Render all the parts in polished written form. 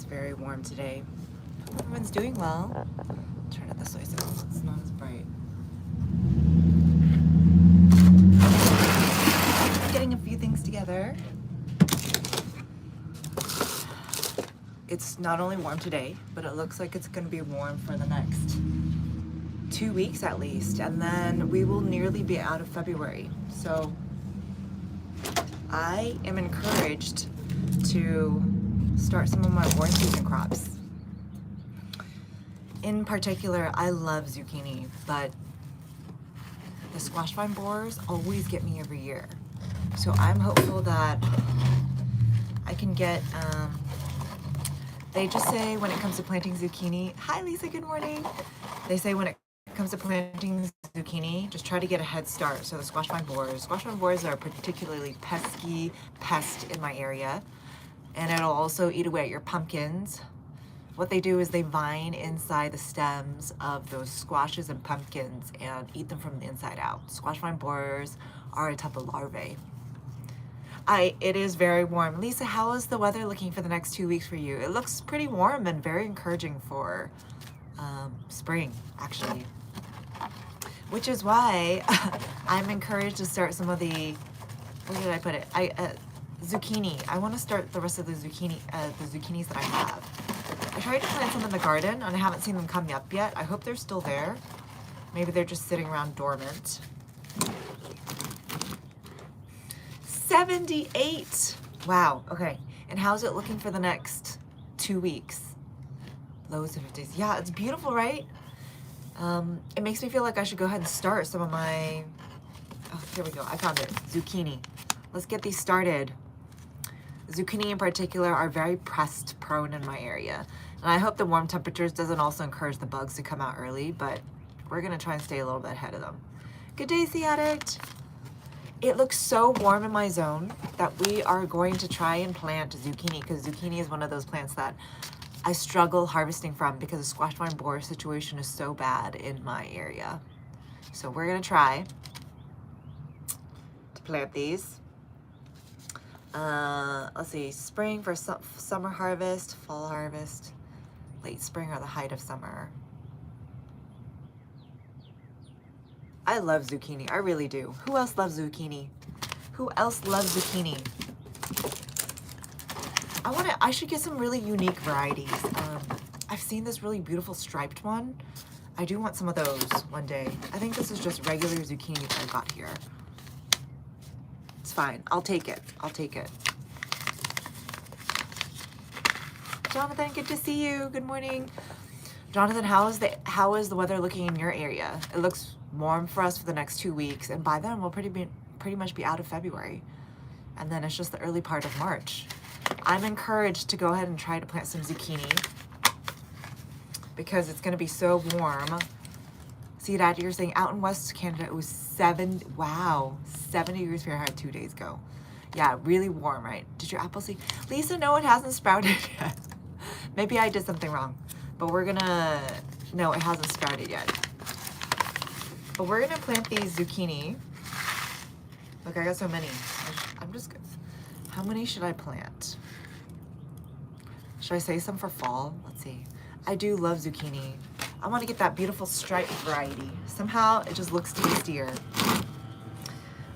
very warm today. Hope everyone's doing well. Turn it this way so it's not as bright. Getting a few things together. It's not only warm today, but it looks like it's going to be warm for the next 2 weeks at least, and then we will nearly be out of February. So I am encouraged to start some of my warm season crops. In particular, I love zucchini, but the squash vine borers always get me every year. So I'm hopeful that I can get, they just say when it comes to planting zucchini, hi Lisa, good morning. They say when it comes to planting zucchini, just try to get a head start. So the squash vine borers are a particularly pesky pest in my area, and it'll also eat away at your pumpkins. What they do is they vine inside the stems of those squashes and pumpkins and eat them from the inside out. Squash vine borers are a type of larvae. It is very warm. Lisa, how is the weather looking for the next 2 weeks for you? It looks pretty warm and very encouraging for spring, actually. Which is why I'm encouraged to start some of the, where did I put it? Zucchini. I want to start the rest of the zucchinis that I have. I tried to plant some in the garden and I haven't seen them come up yet. I hope they're still there. Maybe they're just sitting around dormant. 78. Wow. Okay. And how's it looking for the next 2 weeks? Lows of 50s. Yeah, it's beautiful, right? It makes me feel like I should go ahead and start some of my, oh, here we go. I found it. Zucchini. Let's get these started. Zucchini in particular are very pest prone in my area. And I hope the warm temperatures doesn't also encourage the bugs to come out early, but we're gonna try and stay a little bit ahead of them. Good day, Sea Addict. It looks so warm in my zone that we are going to try and plant zucchini, because zucchini is one of those plants that I struggle harvesting from because the squash vine borer situation is so bad in my area. So we're gonna try to plant these. Let's see, spring for summer harvest, fall harvest, late spring or the height of summer. I love zucchini, I really do. Who else loves zucchini? Who else loves zucchini? I should get some really unique varieties. I've seen this really beautiful striped one. I do want some of those one day. I think this is just regular zucchini that I got here. It's fine, I'll take it, I'll take it. Jonathan, good to see you, good morning. Jonathan, how is the weather looking in your area? It looks warm for us for the next 2 weeks, and by then we'll pretty much be out of February. And then it's just the early part of March. I'm encouraged to go ahead and try to plant some zucchini because it's gonna be so warm. See, Dad, you're saying out in West Canada, it was 70 degrees Fahrenheit 2 days ago. Yeah, really warm, right? Did your apple see? Lisa, no, it hasn't sprouted yet. Maybe I did something wrong, but no, it hasn't sprouted yet. But we're gonna plant these zucchini. Look, I got so many. How many should I plant? Should I say some for fall? Let's see. I do love zucchini. I want to get that beautiful striped variety. Somehow it just looks tastier.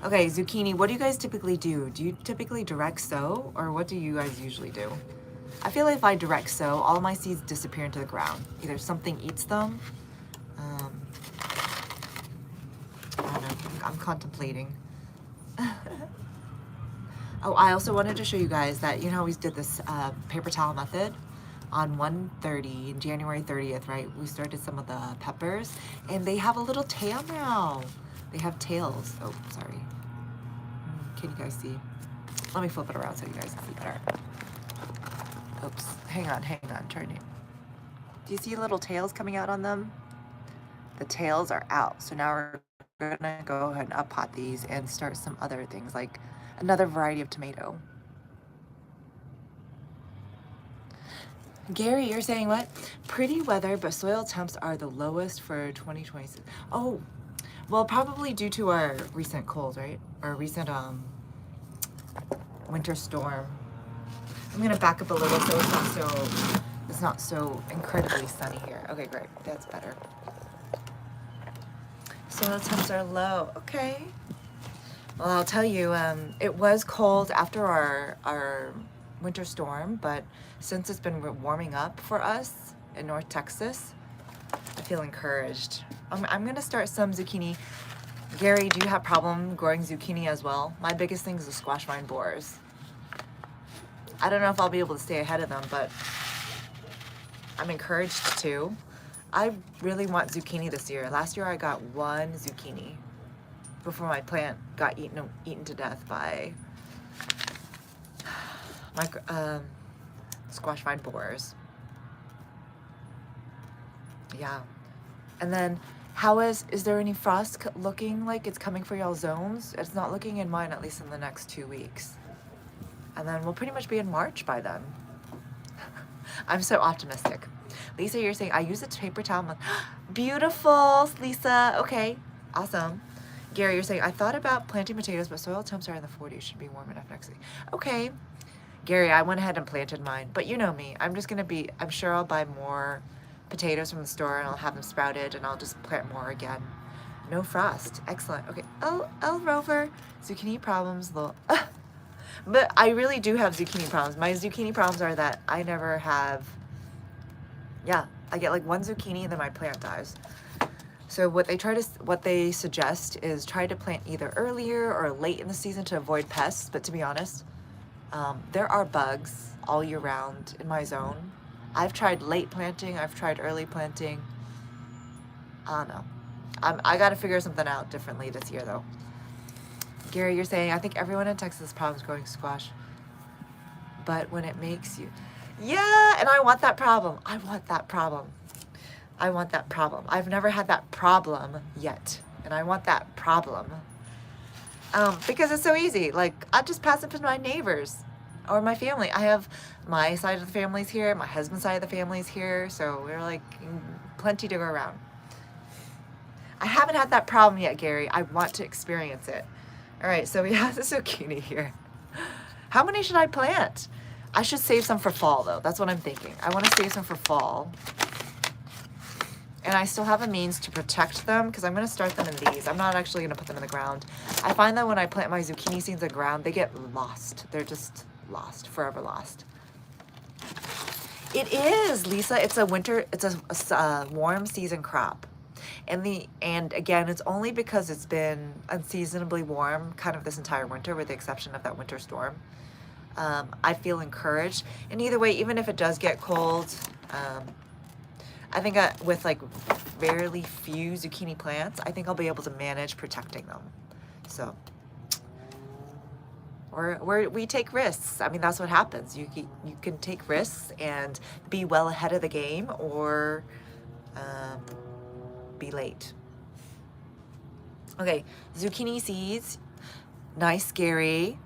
Okay, zucchini, what do you guys typically do? Do you typically direct sow, or what do you guys usually do? I feel like if I direct sow, all my seeds disappear into the ground. Either something eats them. I don't know, I'm contemplating. Oh, I also wanted to show you guys that, you know, we did this paper towel method on 1/30, January 30th, right? We started some of the peppers, and they have a little tail now. They have tails. Oh, sorry. Can you guys see? Let me flip it around so you guys can see better. Oops, hang on, turn it. Do you see little tails coming out on them? The tails are out. So now we're gonna go ahead and uppot these and start some other things, like another variety of tomato. Gary, you're saying what? Pretty weather, but soil temps are the lowest for 2026. Oh, well, probably due to our recent cold, right? Our recent winter storm. I'm gonna back up a little so it's not so incredibly sunny here. Okay, great. That's better. Soil temps are low. Okay. Well, I'll tell you, it was cold after our winter storm, but since it's been warming up for us in North Texas, I feel encouraged. I'm gonna start some zucchini. Gary, do you have problem growing zucchini as well? My biggest thing is the squash vine borers. I don't know if I'll be able to stay ahead of them, but I'm encouraged too. I really want zucchini this year. Last year I got one zucchini before my plant got eaten to death by squash vine borers. Yeah. And then is there any frost looking like it's coming for y'all zones? It's not looking in mine, at least in the next 2 weeks. And then we'll pretty much be in March by then. I'm so optimistic. Lisa, you're saying I use a paper towel. Beautiful, Lisa. Okay, awesome. Gary, you're saying I thought about planting potatoes, but soil temps are in the 40s. Should be warm enough next week. Okay. Gary, I went ahead and planted mine, but you know me. I'm sure I'll buy more potatoes from the store and I'll have them sprouted and I'll just plant more again. No frost. Excellent. Okay. Oh, Rover. Zucchini problems. But I really do have zucchini problems. My zucchini problems are that I never have, I get like one zucchini and then my plant dies. So what they suggest is try to plant either earlier or late in the season to avoid pests. But to be honest, there are bugs all year round in my zone. I've tried late planting. I've tried early planting. I don't know. I got to figure something out differently this year though. Gary, you're saying, I think everyone in Texas has problems growing squash. But when it makes you... Yeah, and I want that problem. I want that problem. I want that problem. I've never had that problem yet. And I want that problem. Because it's so easy. Like, I just pass it to my neighbors or my family. I have my side of the family's here. My husband's side of the family's here. So we're like plenty to go around. I haven't had that problem yet, Gary. I want to experience it. All right, so we have the zucchini here. How many should I plant? I should save some for fall, though. That's what I'm thinking. I want to save some for fall. And I still have a means to protect them because I'm going to start them in these. I'm not actually going to put them in the ground. I find that when I plant my zucchini seeds in the ground, they get lost. They're just lost, forever lost. It is, Lisa. It's a warm season crop. And again, it's only because it's been unseasonably warm kind of this entire winter, with the exception of that winter storm. I feel encouraged. And either way, even if it does get cold, I think with like fairly few zucchini plants, I think I'll be able to manage protecting them. So, we take risks. I mean, that's what happens. You can take risks and be well ahead of the game, or be late. Okay, zucchini seeds. Nice, Gary.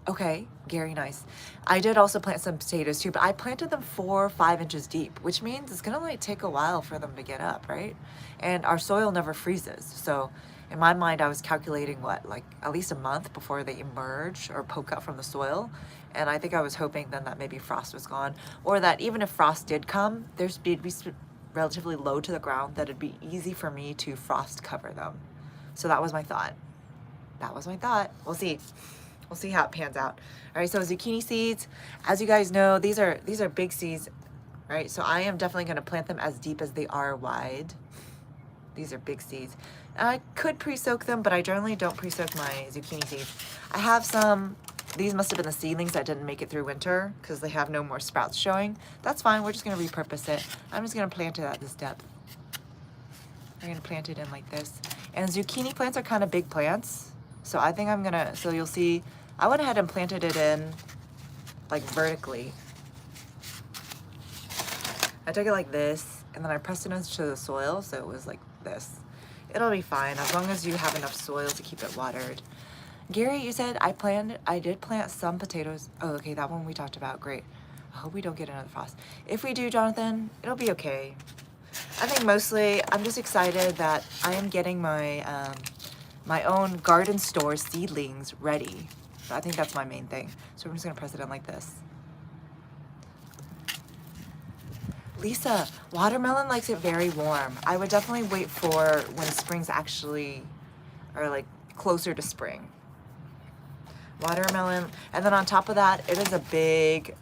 Okay, Gary, nice. I did also plant some potatoes too, but I planted them 4 or 5 inches deep, which means it's gonna like take a while for them to get up, right? And our soil never freezes. So in my mind, I was calculating like at least a month before they emerge or poke out from the soil. And I think I was hoping then that maybe frost was gone, or that even if frost did come, it'd be relatively low to the ground, that it'd be easy for me to frost cover them. So that was my thought. We'll see. We'll see how it pans out. All right, so zucchini seeds, as you guys know, these are big seeds, right? So I am definitely going to plant them as deep as they are wide. These are big seeds. I could pre-soak them, but I generally don't pre-soak my zucchini seeds. I have some. These must have been the seedlings that didn't make it through winter because they have no more sprouts showing. That's fine. We're just going to repurpose it. I'm just going to plant it at this depth. We're going to plant it in like this. And zucchini plants are kind of big plants. So I think I'm going to, so you'll see, I went ahead and planted it in like vertically. I took it like this, and then I pressed it into the soil, so it was like this. It'll be fine as long as you have enough soil to keep it watered. Gary, you said I did plant some potatoes. Oh, okay, that one we talked about. Great. I hope we don't get another frost. If we do, Jonathan, it'll be okay. I think mostly I'm just excited that I am getting my my own garden store seedlings ready. I think that's my main thing. So I'm just gonna press it in like this. Lisa, watermelon likes it very warm. I would definitely wait for when spring's actually, or like closer to spring. Watermelon, and then on top of that, it is a big,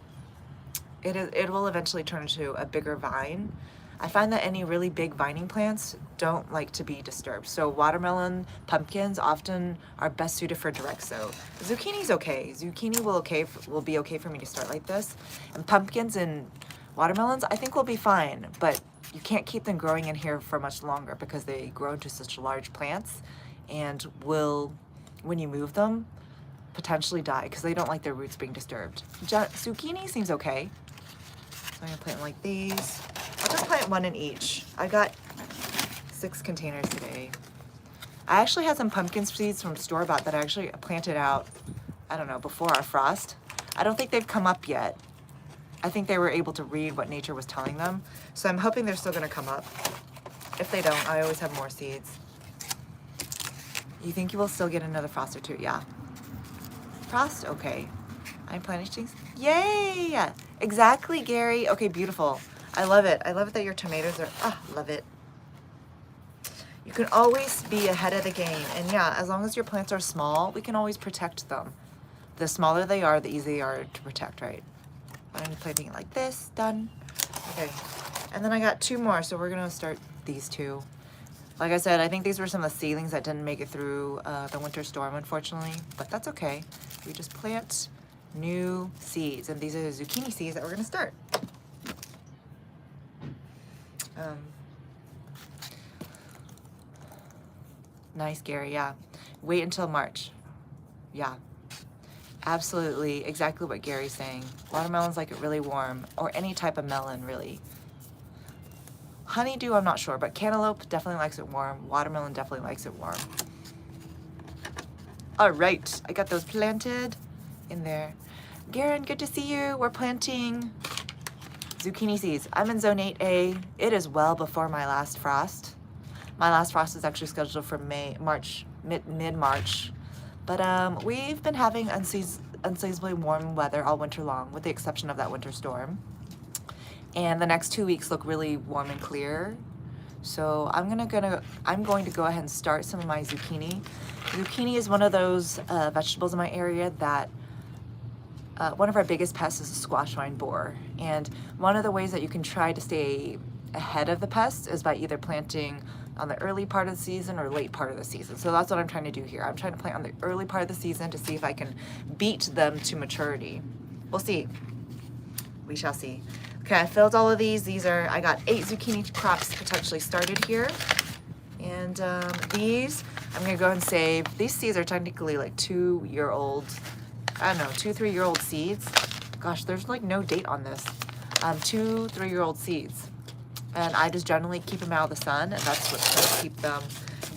it will eventually turn into a bigger vine. I find that any really big vining plants don't like to be disturbed. So watermelon, pumpkins often are best suited for direct sow. Zucchini's okay. Zucchini will be okay for me to start like this. And pumpkins and watermelons, I think will be fine, but you can't keep them growing in here for much longer because they grow into such large plants and will, when you move them, potentially die because they don't like their roots being disturbed. Zucchini seems okay. So I'm gonna plant them like these. I'll just plant one in each. I got 6 containers today. I actually had some pumpkin seeds from store-bought that I actually planted out, I don't know, before our frost. I don't think they've come up yet. I think they were able to read what nature was telling them. So I'm hoping they're still gonna come up. If they don't, I always have more seeds. You think you will still get another frost or two? Yeah. Frost? Okay. I'm planting things. Yay! Exactly, Gary. Okay, beautiful. I love it. I love it that your tomatoes are, love it. You can always be ahead of the game. And yeah, as long as your plants are small, we can always protect them. The smaller they are, the easier they are to protect, right? I'm planting it like this, done. Okay, and then I got 2 more, so we're gonna start these 2. Like I said, I think these were some of the seedlings that didn't make it through the winter storm, unfortunately, but that's okay. We just plant new seeds, and these are the zucchini seeds that we're gonna start. Nice, Gary, yeah. Wait until March. Yeah, absolutely, exactly what Gary's saying. Watermelons like it really warm, or any type of melon, really. Honeydew, I'm not sure, but cantaloupe definitely likes it warm. Watermelon definitely likes it warm. All right, I got those planted in there. Garen, good to see you. We're planting zucchini seeds. I'm in zone 8A. It is well before my last frost. My last frost is actually scheduled for mid-March. But we've been having unseasonably warm weather all winter long, with the exception of that winter storm. And the next 2 weeks look really warm and clear. So I'm going to go ahead and start some of my zucchini. Zucchini is one of those vegetables in my area that one of our biggest pests is a squash vine borer. And one of the ways that you can try to stay ahead of the pests is by either planting on the early part of the season or late part of the season. So that's what I'm trying to do here. I'm trying to plant on the early part of the season to see if I can beat them to maturity. We'll see. We shall see. Okay, I filled all of these. I got 8 zucchini crops potentially started here. And these, I'm gonna go ahead and save. These seeds are technically like 2-year-old, I don't know, 2-3-year-old seeds. Gosh, there's like no date on this. 2-3-year-old seeds. And I just generally keep them out of the sun, and that's what's gonna keep them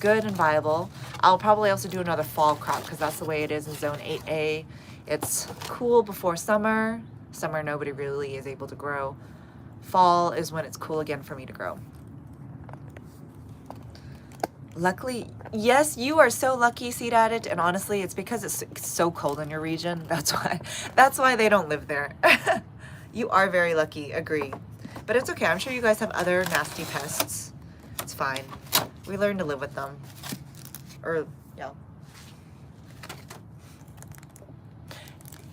good and viable. I'll probably also do another fall crop because that's the way it is in zone 8A. It's cool before summer. Summer, nobody really is able to grow. Fall is when it's cool again for me to grow. Luckily, yes, you are so lucky, Seed Addict, and honestly, it's because it's so cold in your region. That's why they don't live there. You are very lucky, agree. But it's okay, I'm sure you guys have other nasty pests. It's fine. We learn to live with them. Or, yeah.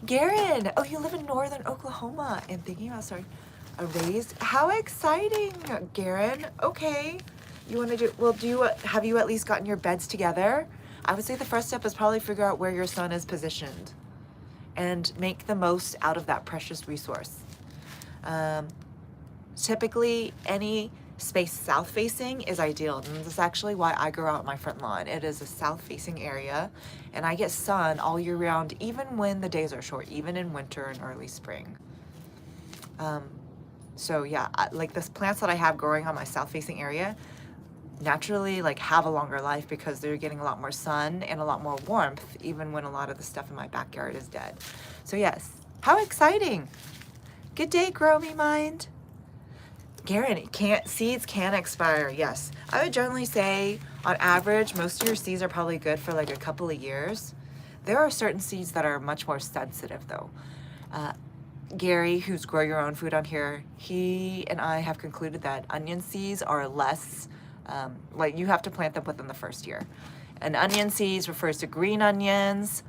Garen, oh, you live in northern Oklahoma, and thinking about starting a raised, how exciting, Garen. Okay, you want to do, well, have you at least gotten your beds together? I would say the first step is probably figure out where your sun is positioned and make the most out of that precious resource. Typically, any space south-facing is ideal, and this is actually why I grow out my front lawn. It is a south-facing area, and I get sun all year round, even when the days are short, even in winter and early spring. So yeah, like the plants that I have growing on my south-facing area naturally like have a longer life because they're getting a lot more sun and a lot more warmth, even when a lot of the stuff in my backyard is dead. So yes, how exciting! Good day, Grow Me Mind. Garen, seeds can expire, yes. I would generally say, on average, most of your seeds are probably good for like a couple of years. There are certain seeds that are much more sensitive though. Gary, who's Grow Your Own Food on here, he and I have concluded that onion seeds are less, like you have to plant them within the first year. And onion seeds refers to green onions,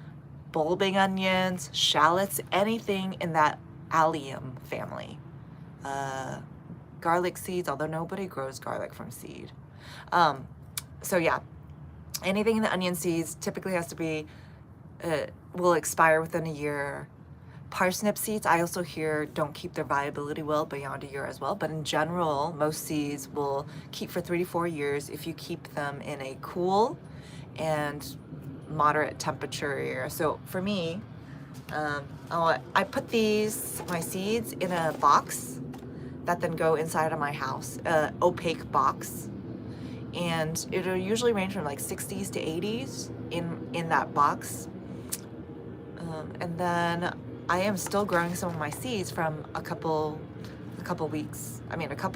bulbing onions, shallots, anything in that allium family. Garlic seeds, although nobody grows garlic from seed. So yeah, anything in the onion seeds typically has to be, will expire within a year. Parsnip seeds, I also hear, don't keep their viability well beyond a year as well. But in general, most seeds will keep for 3 to 4 years if you keep them in a cool and moderate temperature area. So for me, I put my seeds in a box that then go inside of my house, opaque box. And it'll usually range from like 60s to 80s in that box. And then I am still growing some of my seeds from a couple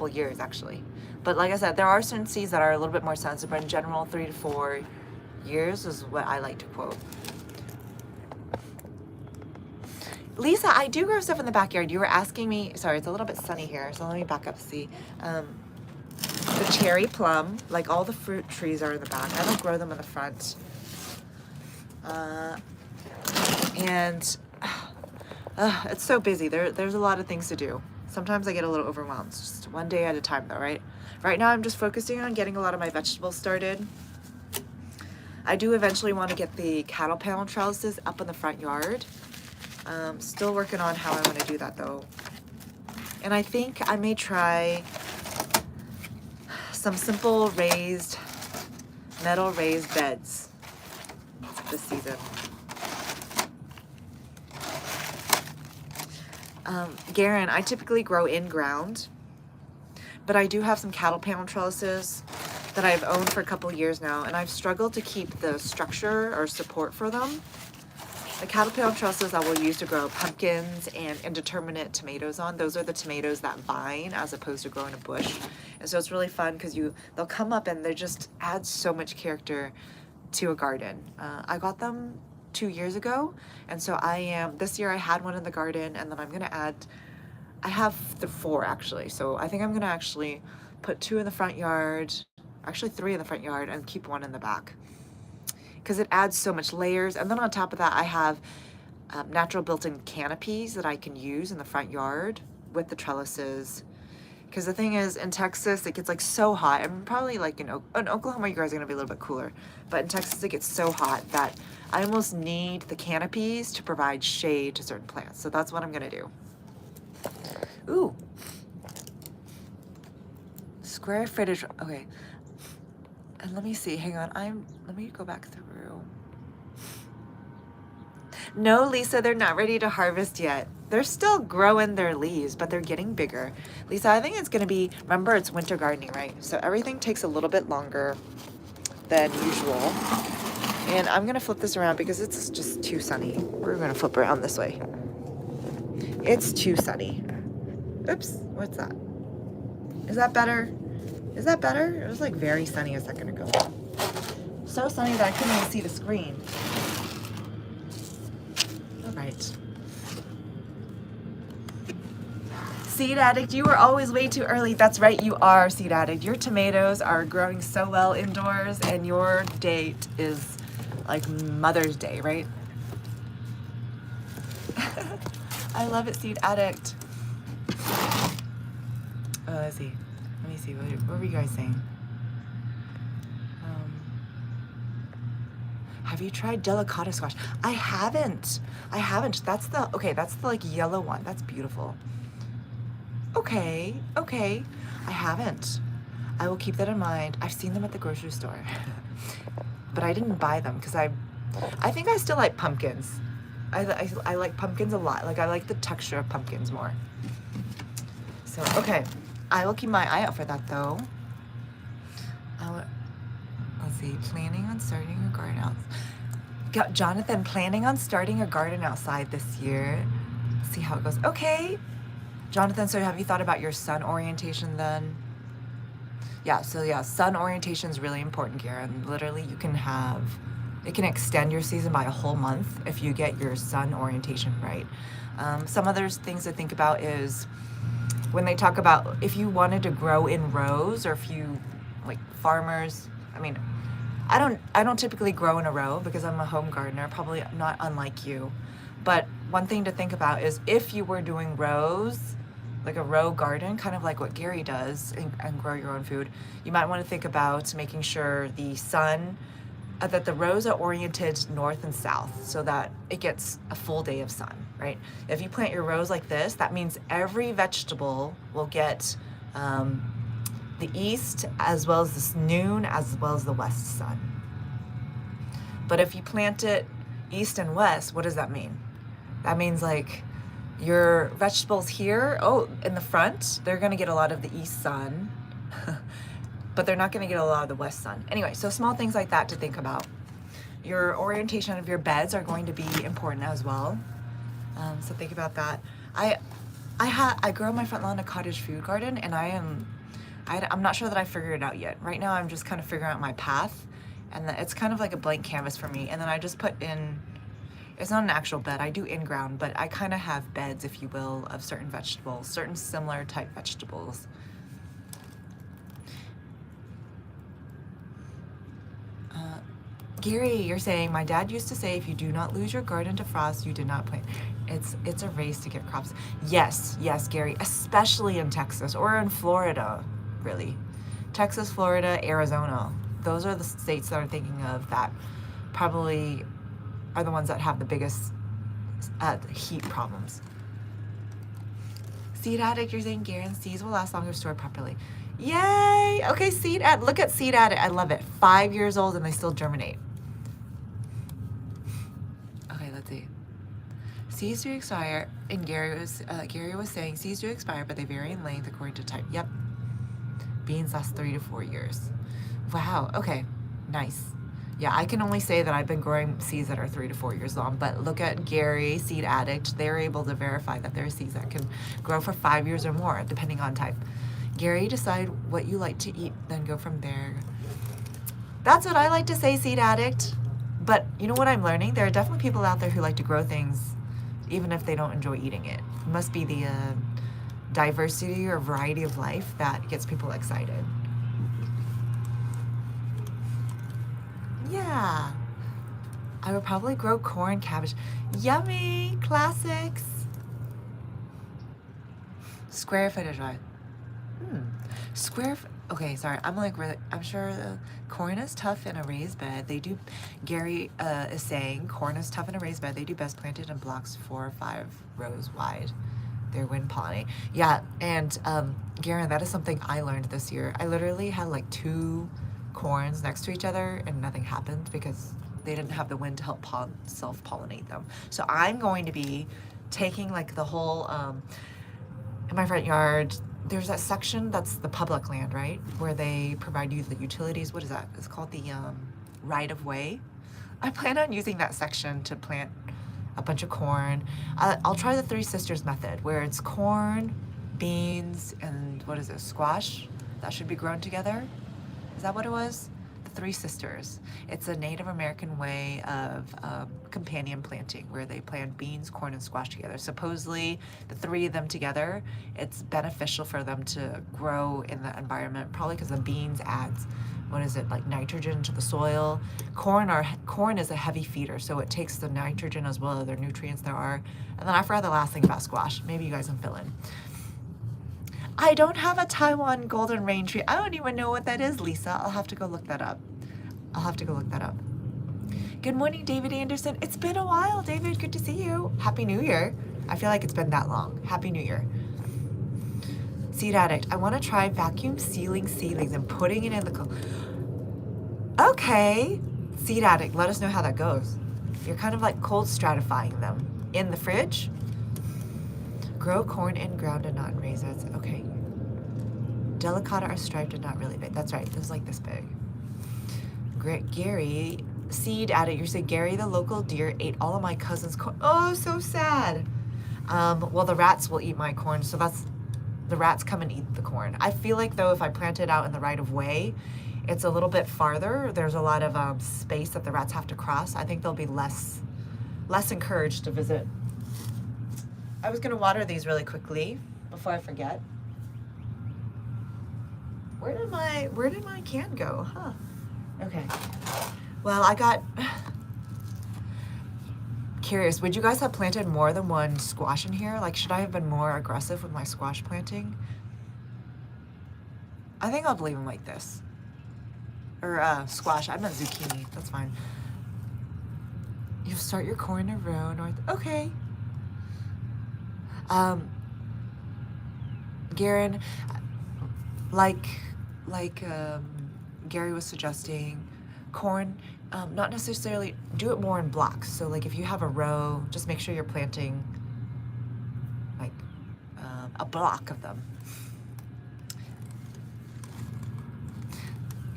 years actually. But like I said, there are certain seeds that are a little bit more sensitive, but in general, 3 to 4 years is what I like to quote. Lisa, I do grow stuff in the backyard. You were asking me, sorry, it's a little bit sunny here, so let me back up to see. The cherry plum, like all the fruit trees are in the back. I don't grow them in the front. It's so busy. There's a lot of things to do. Sometimes I get a little overwhelmed. It's just one day at a time though, right? Right now I'm just focusing on getting a lot of my vegetables started. I do eventually want to get the cattle panel trellises up in the front yard. Still working on how I want to do that though. And I think I may try some simple metal raised beds this season. Garen, I typically grow in ground, but I do have some cattle panel trellises that I've owned for a couple of years now, and I've struggled to keep the structure or support for them. The cattle panel trellises I will use to grow pumpkins and indeterminate tomatoes on. Those are the tomatoes that vine as opposed to growing a bush. And so it's really fun because they'll come up and they just add so much character to a garden. I got them 2 years ago, and so this year I had one in the garden, and then I'm gonna add, I have 4 actually, so I think I'm gonna actually put 2 in the front yard, actually 3 in the front yard, and keep 1 in the back, because it adds so much layers. And then on top of that, I have natural built-in canopies that I can use in the front yard with the trellises. Because the thing is, in Texas, it gets like so hot. And probably like in Oklahoma, you guys are gonna be a little bit cooler. But in Texas, it gets so hot that I almost need the canopies to provide shade to certain plants. So that's what I'm gonna do. Ooh. Square footage, okay. And let me see, hang on, let me go back through. No, Lisa, they're not ready to harvest yet. They're still growing their leaves, but they're getting bigger. Lisa, I think it's gonna be, remember it's winter gardening, right? So everything takes a little bit longer than usual. And I'm gonna flip this around because it's just too sunny. We're gonna flip around this way. It's too sunny. Oops, what's that? Is that better? Is that better? It was like very sunny a second ago. So sunny that I couldn't even see the screen. All right. Seed Addict, you were always way too early. That's right, you are, Seed Addict. Your tomatoes are growing so well indoors, and your date is like Mother's Day, right? I love it, Seed Addict. Oh, let's see. Let me see. What were you guys saying? Have you tried delicata squash? I haven't. That's the like yellow one. That's beautiful. Okay. I haven't. I will keep that in mind. I've seen them at the grocery store, but I didn't buy them because I think I still like pumpkins. I like pumpkins a lot. Like I like the texture of pumpkins more. So, okay. I will keep my eye out for that though. Let's see, planning on starting a garden outside. Jonathan, planning on starting a garden outside this year. See how it goes. Okay. Jonathan, so have you thought about your sun orientation then? Yeah, so yeah, sun orientation is really important, Karen. Literally, you can have It can extend your season by a whole month if you get your sun orientation right. Some other things to think about is when they talk about if you wanted to grow in rows, or if you, like farmers, I mean, I don't typically grow in a row because I'm a home gardener, probably not unlike you. But one thing to think about is if you were doing rows, like a row garden, kind of like what Gary does, and grow your own food, you might want to think about making sure the sun, that the rows are oriented north and south so that it gets a full day of sun, right? If you plant your rows like this, that means every vegetable will get the east as well as the noon as well as the west sun. But if you plant it east and west, what does that mean? That means like your vegetables here, oh, in the front, they're gonna get a lot of the east sun, but they're not gonna get a lot of the west sun. Anyway, so small things like that to think about. Your orientation of your beds are going to be important as well. So think about that. I grow in my front lawn a cottage food garden, and I'm not sure that I figured it out yet. Right now I'm just kind of figuring out my path, and it's kind of like a blank canvas for me. And then I just put in, it's not an actual bed, I do in-ground, but I kind of have beds, if you will, of certain vegetables, certain similar type vegetables. Gary, you're saying, my dad used to say, if you do not lose your garden to frost, you did not plant. It's a race to get crops. Yes, Gary, especially in Texas or in Florida, really. Texas, Florida, Arizona. Those are the states that I'm thinking of that probably are the ones that have the biggest heat problems. Seed Addict, you're saying, Garen, seeds will last longer stored properly. Yay! Okay, look at Seed Addict. I love it. 5 years old and they still germinate. Okay, let's see. Seeds do expire, and Gary was saying seeds do expire, but they vary in length according to type. Yep. Beans last 3 to 4 years. Wow. Okay. Nice. Yeah, I can only say that I've been growing seeds that are 3 to 4 years long, but look at Gary, Seed Addict. They're able to verify that there are seeds that can grow for 5 years or more, depending on type. Gary, decide what you like to eat, then go from there. That's what I like to say, Seed Addict. But you know what I'm learning? There are definitely people out there who like to grow things even if they don't enjoy eating it. It must be the diversity or variety of life that gets people excited. Yeah. I would probably grow corn, cabbage. Yummy! Classics! Square footage, right? Okay, sorry. I'm sure corn is tough in a raised bed. They do, Gary is saying, corn is tough in a raised bed. They do best planted in blocks 4 or 5 rows wide. They're wind pollinate. Yeah, and Garen, that is something I learned this year. I literally had like 2 corns next to each other and nothing happened because they didn't have the wind to help self-pollinate them. So I'm going to be taking like the whole, in my front yard, there's that section that's the public land, right? Where they provide you the utilities. What is that? It's called the right of way. I plan on using that section to plant a bunch of corn. I'll try the 3 Sisters method, where it's corn, beans, and what is it, squash? That should be grown together. Is that what it was? The 3 Sisters. It's a Native American way of companion planting, where they plant beans, corn, and squash together. Supposedly, the 3 of them together, it's beneficial for them to grow in the environment, probably because the beans adds, what is it, like nitrogen to the soil. Corn is a heavy feeder, so it takes the nitrogen as well as other nutrients there are. And then I forgot the last thing about squash. Maybe you guys can fill in. I don't have a Taiwan golden rain tree. I don't even know what that is, Lisa. I'll have to go look that up. Good morning, David Anderson. It's been a while, David. Good to see you. Happy New Year. I feel like it's been that long. Happy New Year. Seed Addict. I want to try vacuum sealing seedlings and putting it in the Okay. Seed Addict, let us know how that goes. You're kind of like cold stratifying them in the fridge. Grow corn in ground and not in raisins. Okay. Delicata are striped and not really big. That's right. It was like this big. Great. Gary, Seed Addict. You're saying Gary, the local deer, ate all of my cousin's corn. Oh, so sad. Well, the rats will eat my corn, so the rats come and eat the corn. I feel like though, if I plant it out in the right of way, it's a little bit farther. There's a lot of space that the rats have to cross. I think they'll be less encouraged to visit. I was gonna water these really quickly before I forget. Where did my can go? Huh. Okay. Well, I got curious. Would you guys have planted more than one squash in here? Like, should I have been more aggressive with my squash planting? I think I'll leave them like this. Or squash. I meant zucchini. That's fine. You'll start your corn in a row north. Okay. Garen, like Gary was suggesting, corn, not necessarily, do it more in blocks. So like if you have a row, just make sure you're planting like a block of them.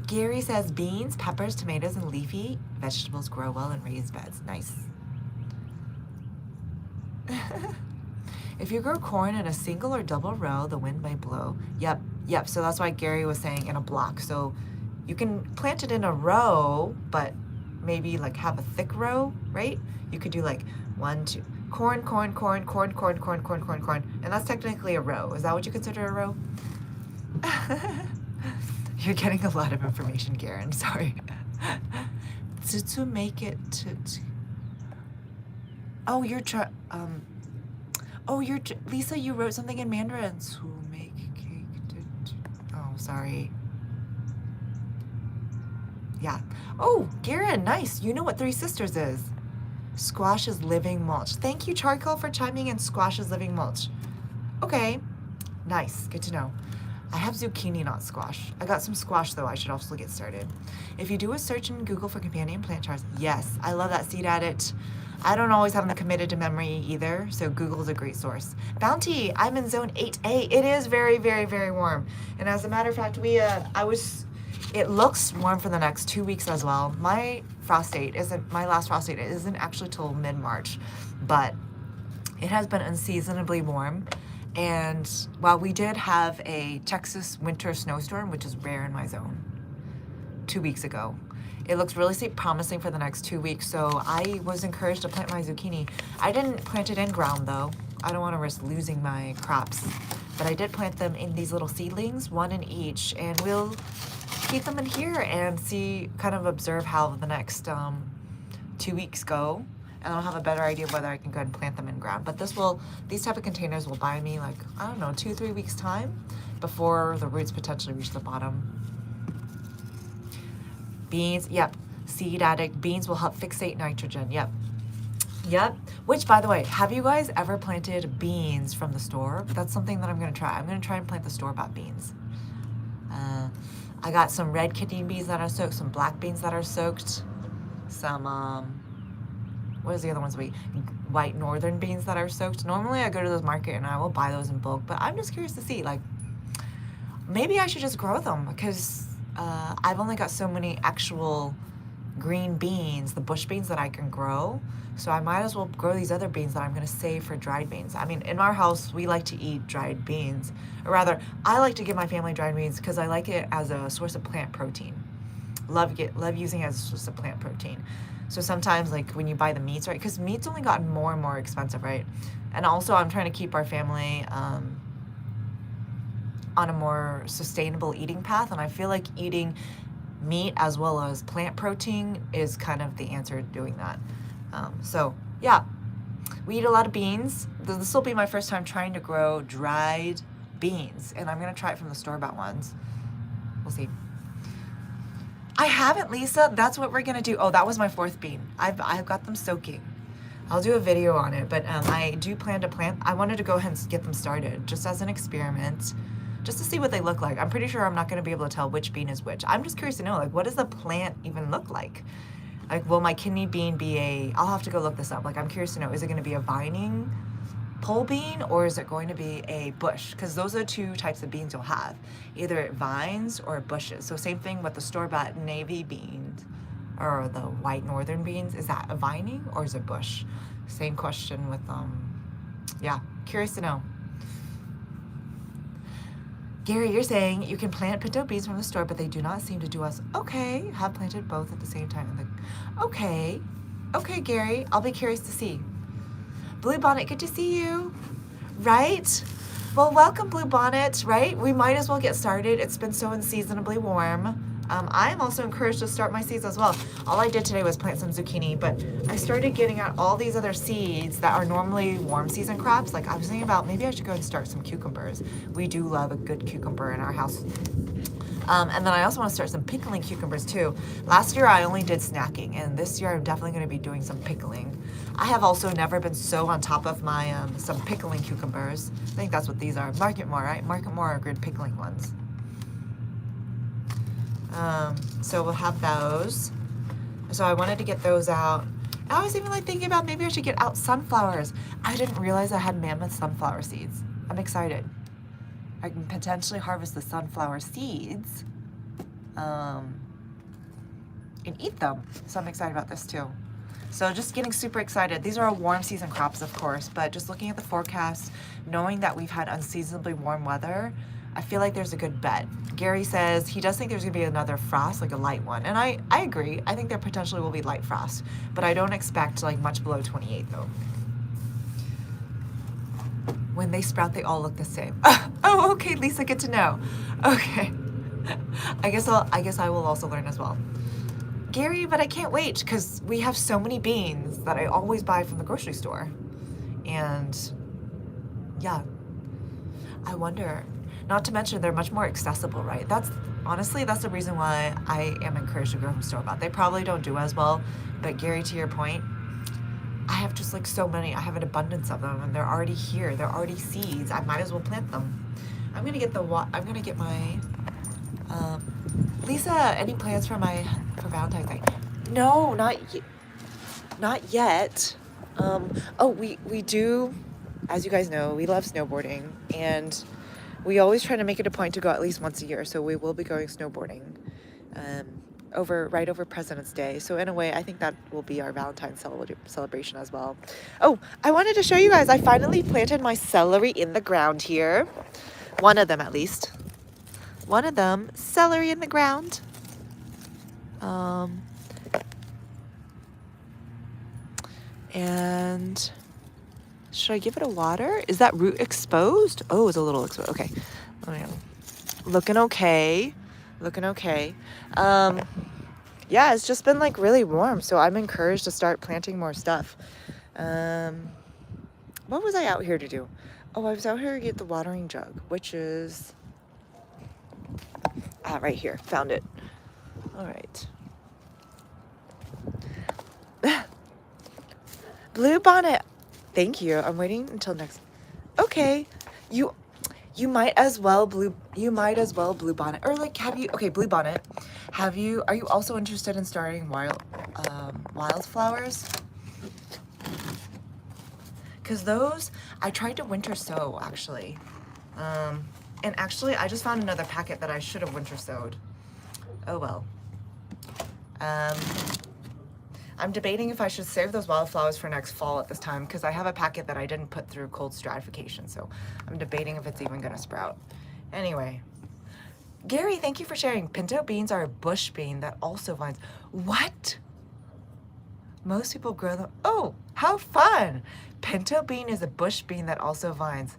Gary says beans, peppers, tomatoes, and leafy vegetables grow well in raised beds. Nice. If you grow corn in a single or double row, the wind may blow. Yep. So that's why Gary was saying in a block. So you can plant it in a row, but maybe like have a thick row, right? You could do like 1, 2, corn, and that's technically a row. Is that what you consider a row? You're getting a lot of information, Garen. Sorry. to make it to. Oh, you're Lisa. You wrote something in Mandarin. To make cake. Oh, sorry. Yeah. Oh, Garen, nice. You know what Three Sisters is. Squash is living mulch. Thank you, Charcoal, for chiming in. Squash is living mulch. Okay. Nice. Good to know. I have zucchini, not squash. I got some squash, though. I should also get started. If you do a search in Google for companion plant charts, yes, I love that Seed Addict. I don't always have them committed to memory either, so Google's a great source. Bounty, I'm in zone 8A. It is very, very, very warm. And as a matter of fact, it looks warm for the next 2 weeks as well. My last frost date isn't actually till mid-March, but it has been unseasonably warm. And while we did have a Texas winter snowstorm, which is rare in my zone, 2 weeks ago, it looks really promising for the next 2 weeks. So I was encouraged to plant my zucchini. I didn't plant it in ground though. I don't want to risk losing my crops, but I did plant them in these little seedlings, 1 in each, and we'll keep them in here and kind of observe how the next 2 weeks go. And I'll have a better idea of whether I can go ahead and plant them in ground. But these type of containers will buy me like, I don't know, 2-3 weeks time before the roots potentially reach the bottom. Beans, yep. Seed Addict, beans will help fixate nitrogen, yep. Which, by the way, have you guys ever planted beans from the store? That's something that I'm gonna try. I'm gonna try and plant the store-bought beans. I got some red kidney beans that are soaked, some black beans that are soaked, some, what is the other ones white northern beans that are soaked. Normally I go to the market and I will buy those in bulk, but I'm just curious to see, like, maybe I should just grow them because I've only got so many actual green beans, the bush beans that I can grow. So I might as well grow these other beans that I'm gonna save for dried beans. I mean, in our house, we like to eat dried beans. Or rather, I like to give my family dried beans because I like it as a source of plant protein. Love using it as a source of plant protein. So sometimes, like when you buy the meats, right? Because meat's only gotten more and more expensive, right? And also, I'm trying to keep our family on a more sustainable eating path. And I feel like eating meat as well as plant protein is kind of the answer to doing that. So yeah, we eat a lot of beans. This will be my first time trying to grow dried beans, and I'm gonna try it from the store-bought ones. We'll see. I haven't, Lisa. That's what we're gonna do. Oh, that was my 4th bean. I've got them soaking. I'll do a video on it, but I do plan to plant. I wanted to go ahead and get them started just as an experiment, just to see what they look like. I'm pretty sure I'm not gonna be able to tell which bean is which. I'm just curious to know, like, what does the plant even look like? Like, will my kidney bean be I'll have to go look this up. Like, I'm curious to know, is it gonna be a vining pole bean or is it going to be a bush? Because those are 2 types of beans you'll have. Either it vines or it bushes. So same thing with the store-bought navy beans or the white northern beans. Is that a vining or is it bush? Same question with, yeah, curious to know. Gary, you're saying you can plant pinto beans from the store, but they do not seem to do us. Okay, have planted both at the same time. Okay, okay, Gary, I'll be curious to see. Blue Bonnet, good to see you. Right? Well, welcome, Blue Bonnet, right? We might as well get started. It's been so unseasonably warm. I am also encouraged to start my seeds as well. All I did today was plant some zucchini, but I started getting out all these other seeds that are normally warm season crops. Like I was thinking about maybe I should go and start some cucumbers. We do love a good cucumber in our house. And then I also want to start some pickling cucumbers too. Last year I only did snacking, and this year I'm definitely going to be doing some pickling. I have also never been so on top of my some pickling cucumbers. I think that's what these are. Market More, right? Market More are good pickling ones. So we'll have those. So I wanted to get those out. I was even like thinking about maybe I should get out sunflowers. I didn't realize I had mammoth sunflower seeds. I'm excited. I can potentially harvest the sunflower seeds and eat them. So I'm excited about this too. So just getting super excited. These are all warm season crops, of course, but just looking at the forecast, knowing that we've had unseasonably warm weather, I feel like there's a good bet. Gary says he does think there's gonna be another frost, like a light one. And I agree. I think there potentially will be light frost, but I don't expect like much below 28 though. When they sprout, they all look the same. Oh, okay, Lisa, good to know. Okay. I guess I will also learn as well. Gary, but I can't wait because we have so many beans that I always buy from the grocery store. And yeah, I wonder, not to mention they're much more accessible, right? Honestly, that's the reason why I am encouraged to grow from store-bought. They probably don't do as well, but Gary, to your point, I have just like so many. I have an abundance of them, and they're already here. They're already seeds. I might as well plant them. I'm gonna get my. Lisa, any plans for Valentine's Day? No, not yet. Oh, we do. As you guys know, we love snowboarding, and we always try to make it a point to go at least once a year. So we will be going snowboarding. Right over President's Day. So in a way, I think that will be our Valentine's celebration as well. Oh, I wanted to show you guys, I finally planted my celery in the ground here. One of them at least. One of them, celery in the ground. And should I give it a water? Is that root exposed? Oh, it's a little exposed. Okay. Looking okay. Looking okay. Yeah, it's just been like really warm, so I'm encouraged to start planting more stuff. What was I out here to do? Oh, I was out here to get the watering jug, which is right here. Found it. All right. Blue Bonnet. Thank you. I'm waiting until next. Okay. You might as well Blue Bonnet, or like Blue Bonnet, are you also interested in starting wildflowers? Because those, I tried to winter sow actually. And actually I just found another packet that I should have winter sowed. Oh well. I'm debating if I should save those wildflowers for next fall at this time, because I have a packet that I didn't put through cold stratification, so I'm debating if it's even gonna sprout. Anyway, Gary, thank you for sharing. Pinto beans are a bush bean that also vines. What? Most people grow them. Oh, how fun! Pinto bean is a bush bean that also vines.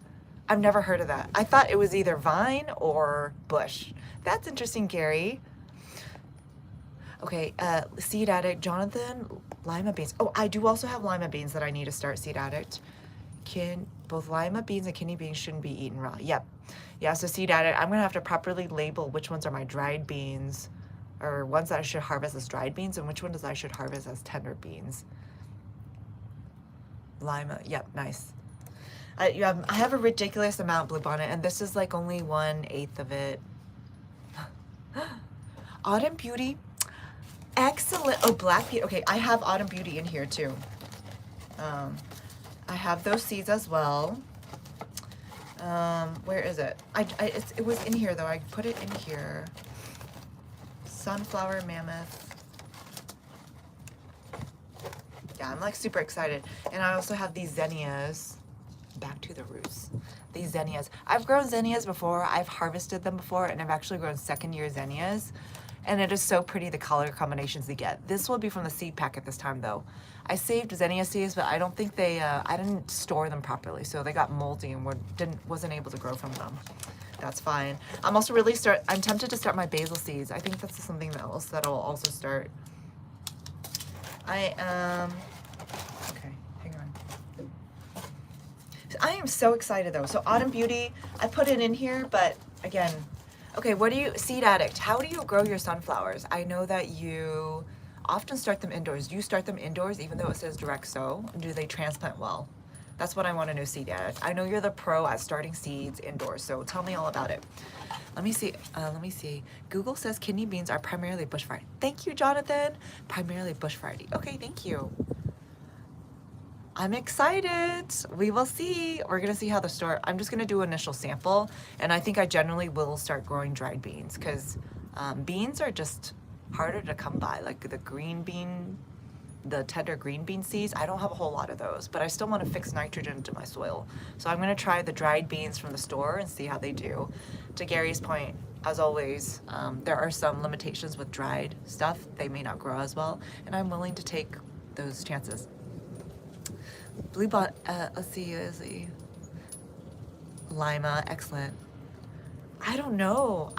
I've never heard of that. I thought it was either vine or bush. That's interesting, Gary. Okay, Seed Addict, Jonathan, lima beans. Oh, I do also have lima beans that I need to start, Seed Addict. Both lima beans and kidney beans shouldn't be eaten raw. Yep. Yeah, so Seed Addict, I'm gonna have to properly label which ones are my dried beans, or ones that I should harvest as dried beans, and which ones I should harvest as tender beans. Lima, yep, nice. I have a ridiculous amount, Blue Bonnet, and this is like only 1/8 of it. Autumn Beauty. Excellent. Oh, Black Beauty. Okay, I have Autumn Beauty in here too. I have those seeds as well. Where is it? It was in here though. I put it in here. Sunflower Mammoth. Yeah, I'm like super excited. And I also have these zinnias. Back to the roots. These zinnias. I've grown zinnias before. I've harvested them before, and I've actually grown second-year zinnias. And it is so pretty, the color combinations they get. This will be from the seed packet this time, though. I saved zinnia seeds, but I don't think they, I didn't store them properly, so they got moldy and wasn't able to grow from them. That's fine. I'm also I'm tempted to start my basil seeds. I think that's something else that I'll also start. Okay, hang on. I am so excited though. So Autumn Beauty, I put it in here, but again, okay, Seed Addict, how do you grow your sunflowers? I know that you often start them indoors. Do you start them indoors even though it says direct sow? Do they transplant well? That's what I want to know, Seed Addict. I know you're the pro at starting seeds indoors, so tell me all about it. Let me see. Google says kidney beans are primarily bush variety. Thank you, Jonathan. Primarily bush variety. Okay, thank you. I'm excited. We will see. We're gonna see how I'm just gonna do initial sample, and I think I generally will start growing dried beans because beans are just harder to come by. Like the green bean, the tender green bean seeds, I don't have a whole lot of those, but I still want to fix nitrogen into my soil. So I'm gonna try the dried beans from the store and see how they do. To Gary's point, as always, there are some limitations with dried stuff. They may not grow as well, and I'm willing to take those chances. Let's see. Lima, excellent. I don't know.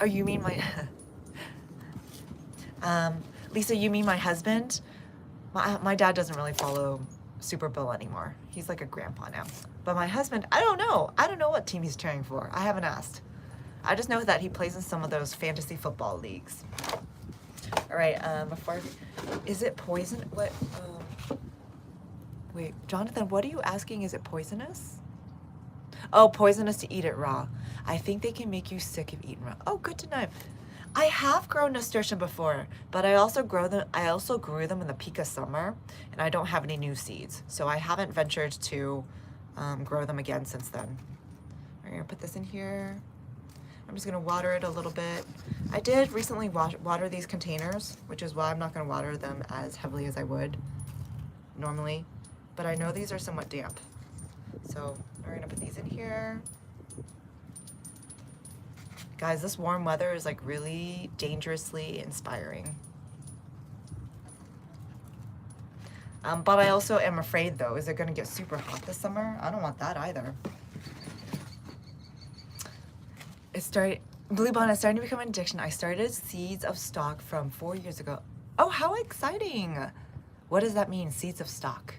You mean my, Lisa, you mean my husband? My dad doesn't really follow Super Bowl anymore. He's like a grandpa now. But my husband, I don't know. I don't know what team he's cheering for. I haven't asked. I just know that he plays in some of those fantasy football leagues. All right, is it poison? What, wait, Jonathan, what are you asking? Is it poisonous? Oh, poisonous to eat it raw. I think they can make you sick if eaten raw. Oh, good to know. I have grown nasturtium before, but I also grew them in the peak of summer, and I don't have any new seeds, so I haven't ventured to grow them again since then. We're gonna put this in here. I'm just gonna water it a little bit. I did recently water these containers, which is why I'm not gonna water them as heavily as I would normally, but I know these are somewhat damp. So we're gonna put these in here. Guys, this warm weather is like really dangerously inspiring. But I also am afraid though, is it gonna get super hot this summer? I don't want that either. Bluebonnet is starting to become an addiction. I started seeds of stock from 4 years ago. Oh, how exciting. What does that mean, seeds of stock?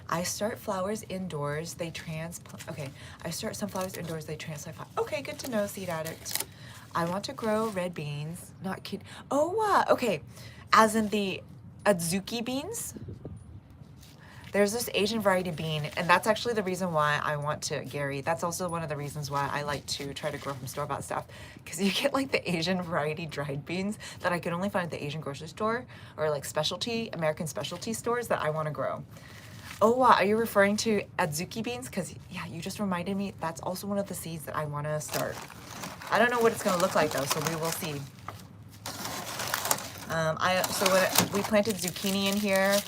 I start flowers indoors, they transplant. Okay, I start some flowers indoors, they transplant. Okay, good to know, Seed Addict. I want to grow red beans, not kid. Oh, okay, as in the adzuki beans. There's this Asian variety bean, and that's actually the reason why I want to, Gary, that's also one of the reasons why I like to try to grow from store-bought stuff, because you get like the Asian variety dried beans that I can only find at the Asian grocery store, or like American specialty stores that I want to grow. Oh, are you referring to adzuki beans? Because, yeah, you just reminded me, that's also one of the seeds that I want to start. I don't know what it's going to look like, though, so we will see. We planted zucchini in here.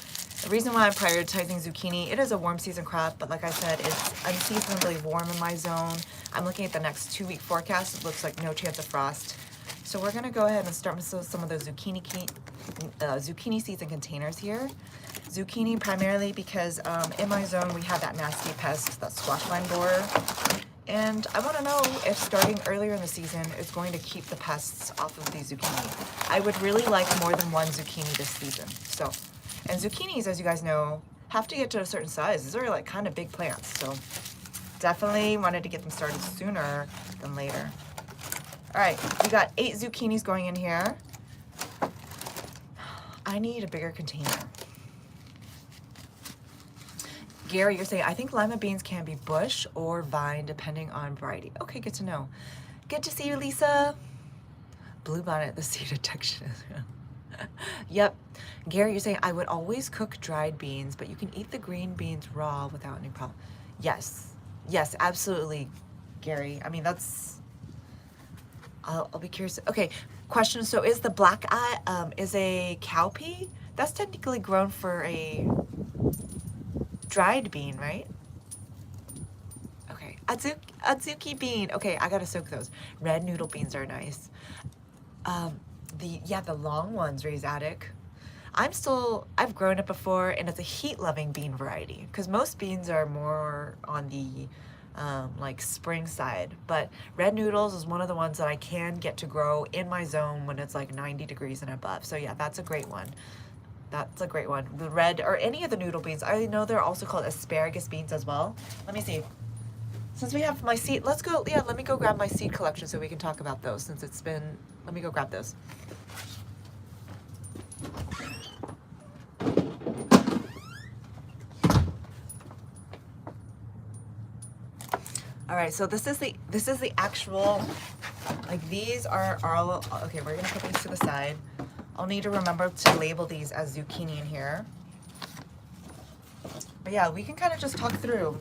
The reason why I'm prioritizing zucchini, it is a warm season crop, but like I said, it's unseasonably warm in my zone. I'm looking at the next 2-week forecast. It looks like no chance of frost. So we're going to go ahead and start with some of those zucchini seeds in containers here. Zucchini primarily because in my zone we have that nasty pest, that squash vine borer. And I want to know if starting earlier in the season is going to keep the pests off of these zucchini. I would really like more than one zucchini this season. So, and zucchinis, as you guys know, have to get to a certain size. These are like kind of big plants. So definitely wanted to get them started sooner than later. All right, we got 8 zucchinis going in here. I need a bigger container. Gary, you're saying, I think lima beans can be bush or vine depending on variety. Okay, good to know. Good to see you, Lisa. Bluebonnet, the seed detection. Yep. Gary, you're saying, I would always cook dried beans, but you can eat the green beans raw without any problem. Yes. Yes, absolutely, Gary. I mean, that's... I'll be curious. Okay, question. So is the black eye, is a cowpea? That's technically grown for a dried bean, right? Adzuki bean. Okay, I gotta soak those. Red noodle beans are nice. The long ones, Ray's Attic. I've grown it before, and it's a heat-loving bean variety, because most beans are more on the like spring side, but red noodles is one of the ones that I can get to grow in my zone when it's like 90 degrees and above. So yeah, that's a great one. That's a great one. The red, or any of the noodle beans. I know they're also called asparagus beans as well. Let me see. Since we have my seed, let's go, yeah, let me go grab my seed collection so we can talk about those, since it's been, let me go grab those. All right, so this is the actual, like these are all, okay, we're gonna put these to the side. I'll need to remember to label these as zucchini in here. But yeah, we can kind of just talk through.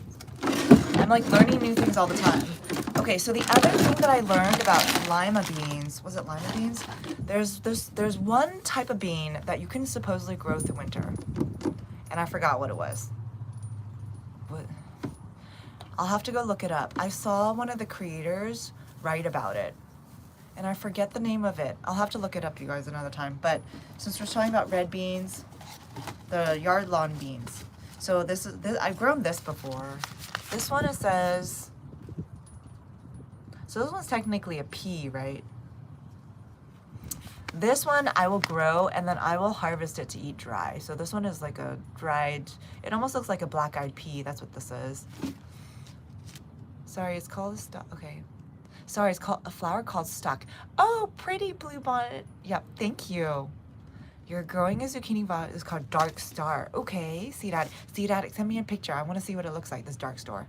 I'm like learning new things all the time. Okay, so the other thing that I learned about lima beans, was it lima beans? There's one type of bean that you can supposedly grow through winter. And I forgot what it was. What? I'll have to go look it up. I saw one of the creators write about it, and I forget the name of it. I'll have to look it up, you guys, another time. But since we're talking about red beans, the yard lawn beans. So this I've grown this before. This one, it says, so this one's technically a pea, right? This one I will grow, and then I will harvest it to eat dry. So this one is like a dried, it almost looks like a black-eyed pea. That's what this is. Sorry, it's called a stock. Okay. Sorry, it's called a flower called stock. Oh, pretty blue bonnet. Yep, thank you. You're growing a zucchini vine. It's called Dark Star. Okay, Seed Addict, send me a picture. I want to see what it looks like, this dark star.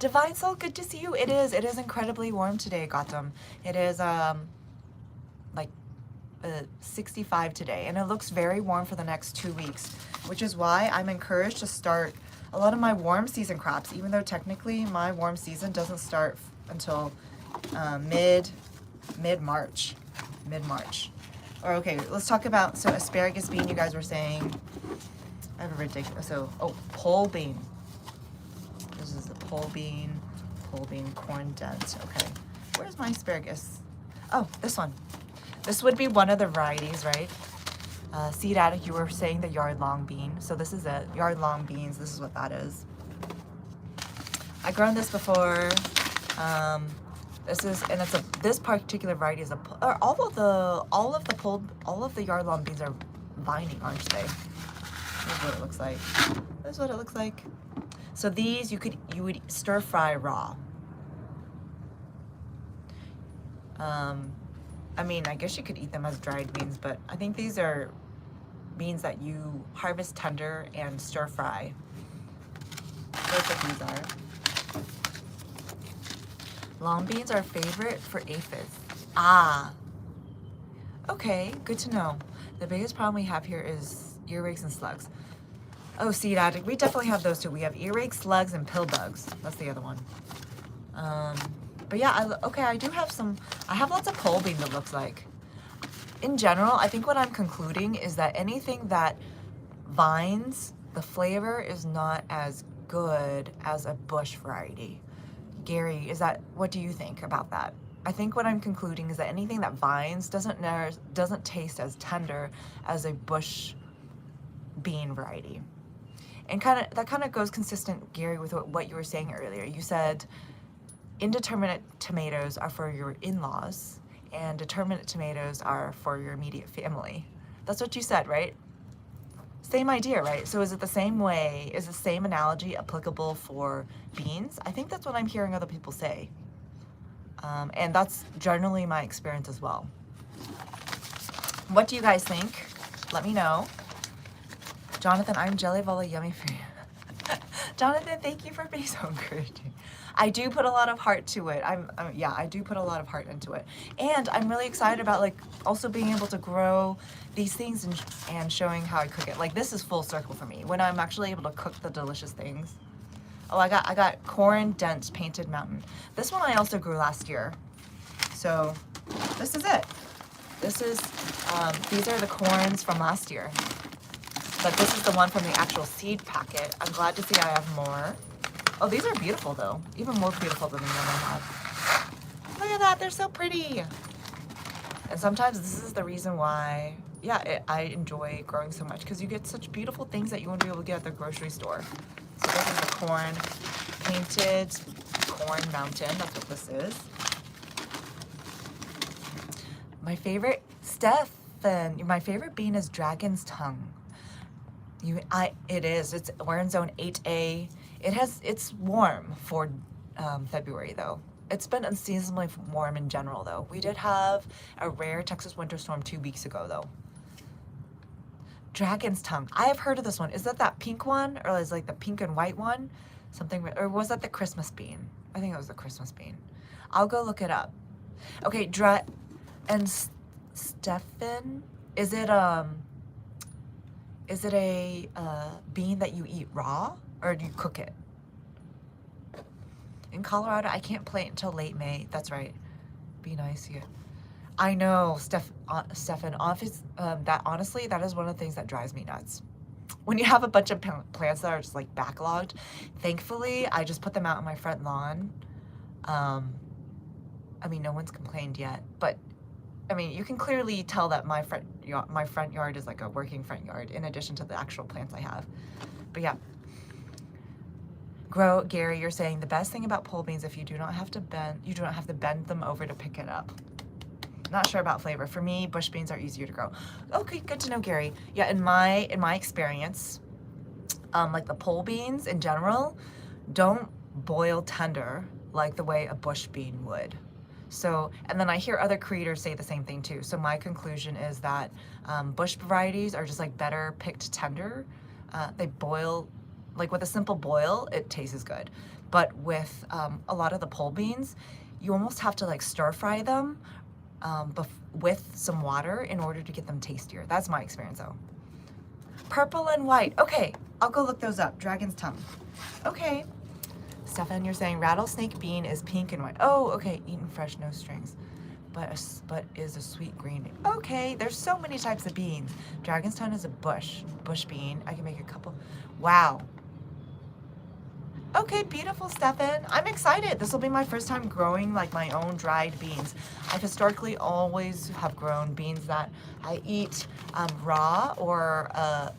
Divine Soul, good to see you. It is incredibly warm today, Gotham. It is like 65 today, and it looks very warm for the next 2 weeks, which is why I'm encouraged to start a lot of my warm season crops, even though technically my warm season doesn't start until mid-March. Or okay, let's talk about, so asparagus bean, you guys were saying. I have a ridiculous, pole bean. This is the pole bean corn dent. Okay, where's my asparagus? Oh, this one. This would be one of the varieties, right? Seed Addict, you were saying the yard long bean. So this is it, yard long beans. This is what that is. I've grown this before. This particular variety is all of the yard long beans are vining, aren't they? Here's what it looks like. This is what it looks like. So these you would stir fry raw. I mean, I guess you could eat them as dried beans, but I think these are beans that you harvest tender and stir fry. That's what these are. Long beans are favorite for aphids. Ah. Okay, good to know. The biggest problem we have here is earwigs and slugs. Oh, Seed Addict, we definitely have those too. We have earwigs, slugs, and pill bugs. That's the other one. But yeah, I have lots of pole beans, it looks like. In general, I think what I'm concluding is that anything that vines, the flavor is not as good as a bush variety. Gary, what do you think about that? I think what I'm concluding is that anything that vines doesn't taste as tender as a bush bean variety. And that kind of goes consistent, Gary, with what you were saying earlier. You said indeterminate tomatoes are for your in-laws, and determinate tomatoes are for your immediate family. That's what you said, right? Same idea, right? So is it the same way? Is the same analogy applicable for beans? I think that's what I'm hearing other people say. And that's generally my experience as well. What do you guys think? Let me know. Jonathan, I'm jelly of all the yummy for you. Jonathan, thank you for being so encouraging. I do put a lot of heart to it. I do put a lot of heart into it. And I'm really excited about like also being able to grow these things and showing how I cook it. Like this is full circle for me when I'm actually able to cook the delicious things. Oh, I got corn dent painted mountain. This one I also grew last year. So this is it. This is, these are the corns from last year. But this is the one from the actual seed packet. I'm glad to see I have more. Oh, these are beautiful though. Even more beautiful than the one I had. Look at that, they're so pretty. And sometimes this is the reason why, yeah, I enjoy growing so much, because you get such beautiful things that you won't be able to get at the grocery store. So this is the corn, painted corn mountain. That's what this is. My favorite, Stefan, my favorite bean is dragon's tongue. It is. We're in zone 8A. It's warm for February though. It's been unseasonably warm in general though. We did have a rare Texas winter storm 2 weeks ago though. Dragon's tongue. I have heard of this one. Is that pink one, or is like the pink and white one? Something, or was that the Christmas bean? I think it was the Christmas bean. I'll go look it up. Okay, and Stefan, is it a bean that you eat raw, or do you cook it? In Colorado, I can't plant until late May. That's right. Be nice, yeah. I know, Stefan. That honestly, that is one of the things that drives me nuts. When you have a bunch of plants that are just like backlogged, thankfully, I just put them out on my front lawn. I mean, no one's complained yet, but I mean, you can clearly tell that my front yard is like a working front yard in addition to the actual plants I have. But yeah. Gary, you're saying the best thing about pole beans, if you do not have to bend them over to pick it up. Not sure about flavor. For me, bush beans are easier to grow. Okay, good to know, Gary. Yeah, in my experience, like the pole beans in general, don't boil tender like the way a bush bean would. So, and then I hear other creators say the same thing too. So my conclusion is that bush varieties are just like better picked tender. They boil, like with a simple boil, it tastes good. But with a lot of the pole beans, you almost have to like stir fry them with some water in order to get them tastier. That's my experience though. Purple and white. Okay, I'll go look those up. Dragon's tongue. Okay. Stefan, you're saying rattlesnake bean is pink and white. Oh, okay. Eaten fresh, no strings. But is a sweet green. Okay, there's so many types of beans. Dragon's tongue is a bush bean. I can make a couple. Wow. Okay, beautiful, Stefan. I'm excited. This will be my first time growing like my own dried beans. I've historically always have grown beans that I eat raw or well,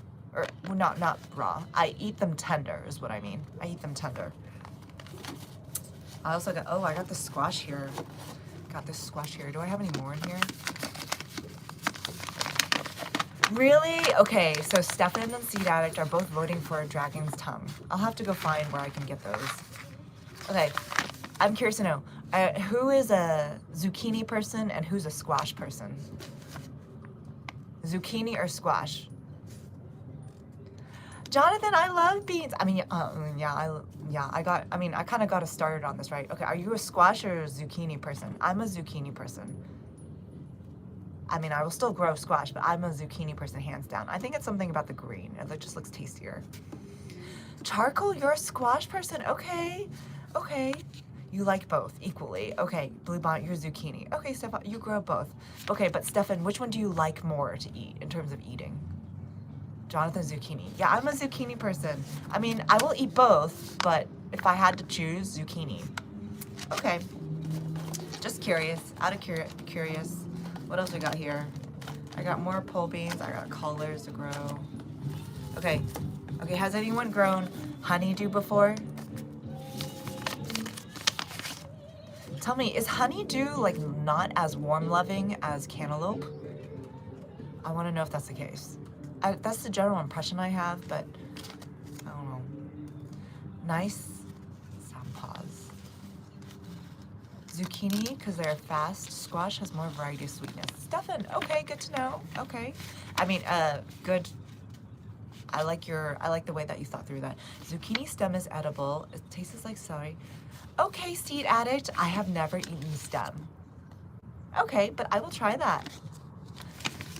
not raw. I eat them tender is what I mean. I eat them tender. I also got, I got the squash here. Got this squash here. Do I have any more in here? Really? Okay, so Stefan and Seed Addict are both voting for a dragon's tongue. I'll have to go find where I can get those. Okay, I'm curious to know, who is a zucchini person and who's a squash person? Zucchini or squash? Jonathan, I love beans. I mean, I kind of got us started on this, right? Okay, are you a squash or a zucchini person? I'm a zucchini person. I mean, I will still grow squash, but I'm a zucchini person, hands down. I think it's something about the green. It just looks tastier. Charcoal, you're a squash person. Okay, okay. You like both equally. Okay, Blue Bonnet, you're zucchini. Okay, Stefan, you grow both. Okay, but Stefan, which one do you like more to eat in terms of eating? Jonathan, zucchini. Yeah, I'm a zucchini person. I mean, I will eat both, but if I had to choose, zucchini. Okay. Just curious, out of curious. What else we got here? I got more pole beans. I got collars to grow. Okay. Okay, has anyone grown honeydew before? Tell me, is honeydew like not as warm-loving as cantaloupe? I want to know if that's the case. That's the general impression I have, but I don't know. Nice. Stop, pause. Zucchini, because they're fast. Squash has more variety of sweetness. Stefan, okay, good to know. Okay. I mean, good. I like the way that you thought through that. Zucchini stem is edible. It tastes like celery. Okay, Seed Addict, I have never eaten the stem. Okay, but I will try that.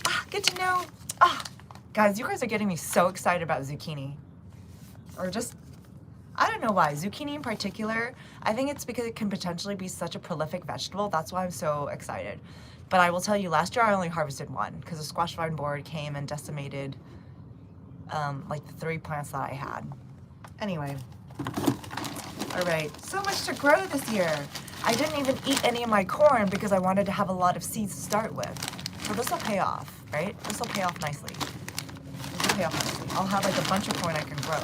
Ah, good to know. Ah, guys, you guys are getting me so excited about zucchini. Or just, I don't know why. Zucchini in particular, I think it's because it can potentially be such a prolific vegetable. That's why I'm so excited. But I will tell you, last year I only harvested one because the squash vine board came and decimated like the 3 plants that I had. Anyway, All right, so much to grow this year. I didn't even eat any of my corn because I wanted to have a lot of seeds to start with. So this will pay off, right? This will pay off nicely. This will pay off nicely. I'll have like a bunch of corn I can grow.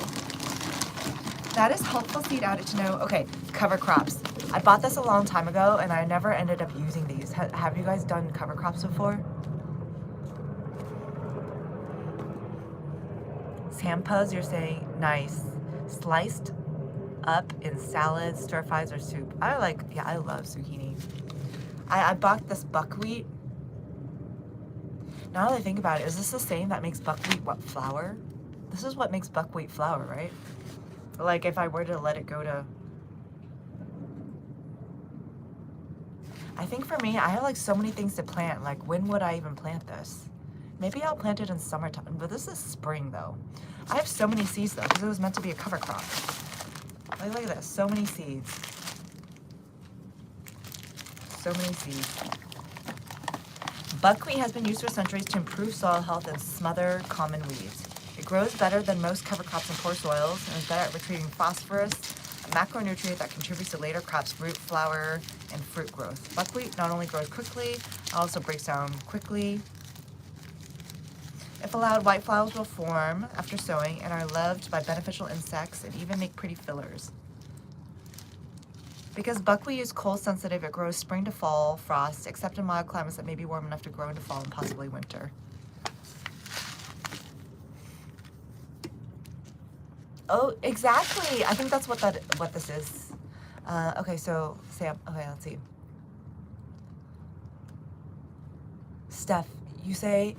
That is helpful seed added to know. Okay, cover crops. I bought this a long time ago and I never ended up using these. Have you guys done cover crops before? Sampas, you're saying nice. Sliced up in salads, stir fries, or soup. I love zucchini. I bought this buckwheat. Now that I think about it, is this the same that makes buckwheat what, flour? This is what makes buckwheat flour, right? Like if I were to let it go to... I think for me, I have like so many things to plant. Like when would I even plant this? Maybe I'll plant it in summertime, but this is spring though. I have so many seeds though, because it was meant to be a cover crop. Like, look at this, so many seeds. So many seeds. Buckwheat has been used for centuries to improve soil health and smother common weeds. It grows better than most cover crops in poor soils and is better at retrieving phosphorus, a macronutrient that contributes to later crops' root, flower, and fruit growth. Buckwheat not only grows quickly, it also breaks down quickly. If allowed, white flowers will form after sowing and are loved by beneficial insects and even make pretty fillers. Because buckwheat is cold sensitive, it grows spring to fall frost, except in mild climates that may be warm enough to grow into fall and possibly winter. Oh, exactly. I think that's what this is. Okay, so Sam. Okay, let's see. Steph, you say,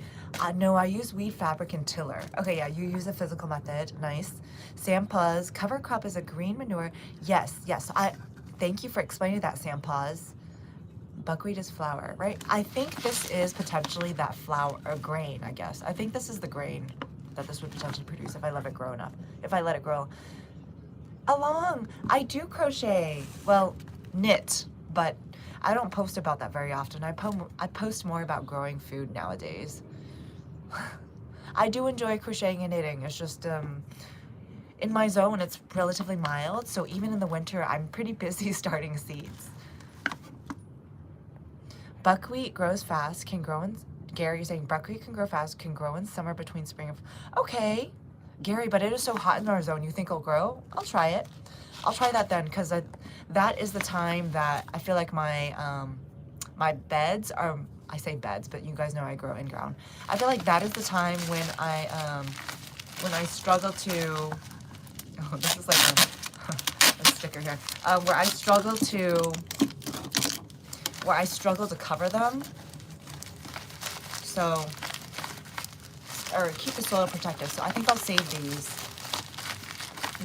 no, I use weed fabric and tiller. Okay, yeah, you use a physical method. Nice. Sam Puz, cover crop is a green manure. Yes. Thank you for explaining that, Sam Puz. Buckwheat is flour, right? I think this is potentially that flour or grain, I guess. I think this is the grain that this would potentially produce if I let it grow enough. If I let it grow along. I do crochet. Well, knit, but I don't post about that very often. I post more about growing food nowadays. I do enjoy crocheting and knitting. It's just in my zone it's relatively mild, so even in the winter I'm pretty busy starting seeds. Buckwheat grows fast, can grow in... Gary, you're saying buckwheat can grow fast, can grow in summer between spring and... Okay, Gary, but it is so hot in our zone. You think it'll grow? I'll try it. I'll try that then, because that is the time that I feel like my my beds are... I say beds, but you guys know I grow in ground. I feel like that is the time when I struggle to... Oh, this is like a sticker here. Where I struggle to cover them. So, or keep the soil protected. So I think I'll save these.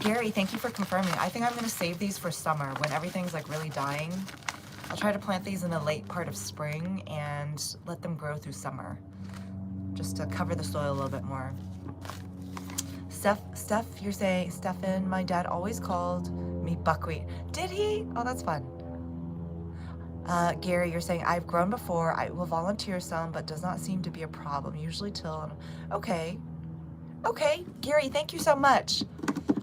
Gary, thank you for confirming. I think I'm going to save these for summer when everything's like really dying. I'll try to plant these in the late part of spring and let them grow through summer, just to cover the soil a little bit more. Steph, you're saying, Stefan, my dad always called me buckwheat. Did he? Oh, that's fun. Gary, you're saying, I've grown before. I will volunteer some, but does not seem to be a problem. Usually till... Okay. Okay, Gary, thank you so much.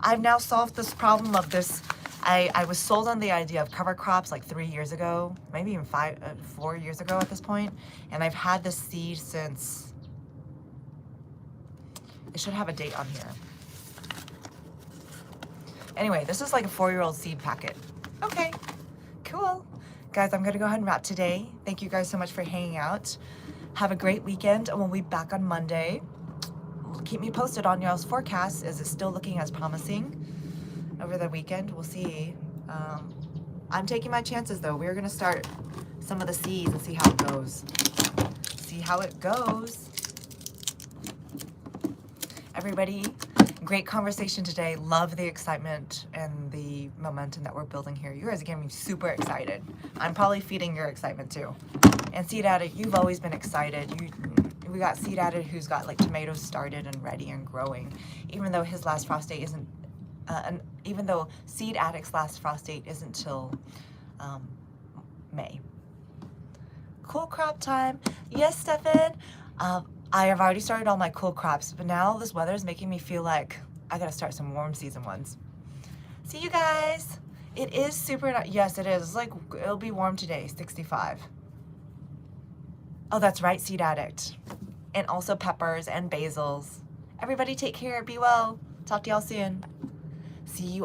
I've now solved this problem of this. I was sold on the idea of cover crops like 3 years ago, maybe even 4 years ago at this point, and I've had this seed since... It should have a date on here. Anyway, this is like a 4-year-old seed packet. Okay, cool. Guys, I'm gonna go ahead and wrap today. Thank you guys so much for hanging out. Have a great weekend, and we'll be back on Monday. Keep me posted on y'all's forecasts. Is it still looking as promising over the weekend? We'll see. I'm taking my chances though. We're gonna start some of the seeds and see how it goes. See how it goes. Everybody, great conversation today. Love the excitement and the momentum that we're building here. You guys are getting me super excited. I'm probably feeding your excitement too. And Seed Addict, you've always been excited. We got Seed Addict who's got like tomatoes started and ready and growing, even though his last frost date isn't, even though Seed Addict's last frost date isn't till May. Cool crop time. Yes, Stefan. I have already started all my cool crops, but now this weather is making me feel like I gotta start some warm season ones. See you guys. It is super, yes, it is. It's like, it'll be warm today, 65. Oh, that's right, Seed Addict. And also peppers and basils. Everybody take care, be well. Talk to y'all soon. See you